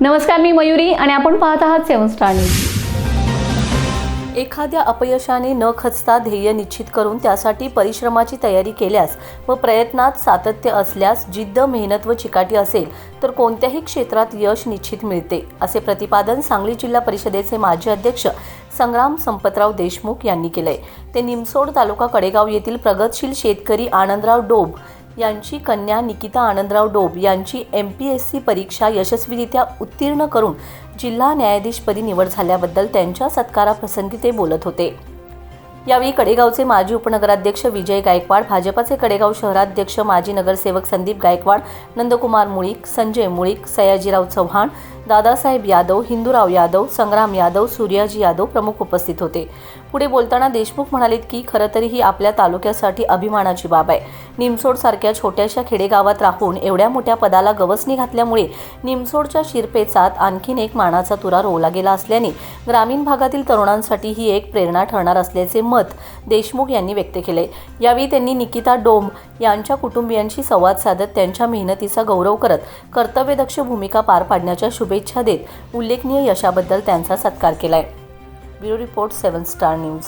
नमस्कार, मी मयुरी आणि आपण पाहत आहात 7 स्टार न्यूज। एखाद्या अपयशाने न खचता ध्येय निश्चित करून त्यासाठी परिश्रमाची तयारी केल्यास व प्रयत्नात सातत्य असल्यास, जिद्द, मेहनत व चिकाटी असेल तर कोणत्याही क्षेत्रात यश निश्चित मिळते, असे प्रतिपादन सांगली जिल्हा परिषदेचे माजी अध्यक्ष संग्राम संपतराव देशमुख यांनी केले। ते निमसोड तालुका कडेगाव येथील प्रगतशील शेतकरी आनंदराव डोब यांची कन्या निकिता आनंदराव डोब यांची MPSC परीक्षा यशस्वीरित्या उत्तीर्ण करून जिल्हा न्यायाधीशपदी निवड झाल्याबद्दल त्यांच्या सत्काराप्रसंगी ते बोलत होते। यावेळी कडेगावचे माजी उपनगराध्यक्ष विजय गायकवाड, भाजपाचे कडेगाव शहराध्यक्ष माजी नगरसेवक संदीप गायकवाड, नंदकुमार मुळीक, संजय मुळीक, सयाजीराव चव्हाण, दादासाहेब यादव, हिंदूराव यादव, संग्राम यादव, सूर्याजी यादव प्रमुख उपस्थित होते। पुढे बोलताना देशमुख म्हणाले की खरं तर ही आपल्या तालुक्यासाठी अभिमानाची बाब आहे। निमसोड सारख्या छोट्याशा खेडेगावात राहून एवढ्या मोठ्या पदाला गवसणी घातल्यामुळे निमसोडच्या शिरपेचात आणखीन एक मानाचा तुरा रोवला गेला असल्याने ग्रामीण भागातील तरुणांसाठी ही एक प्रेरणा ठरणार असल्याचे मत देशमुख यांनी व्यक्त केले। यावेळी त्यांनी निकिता डोंब यांच्या कुटुंबियांशी संवाद साधत त्यांच्या मेहनतीचा गौरव करत कर्तव्यदक्ष भूमिका पार पाडण्याच्या शुभेच्छा देत उल्लेखनीय यशाबद्दल त्यांचा सत्कार केलाय। Bureau report 7 star news.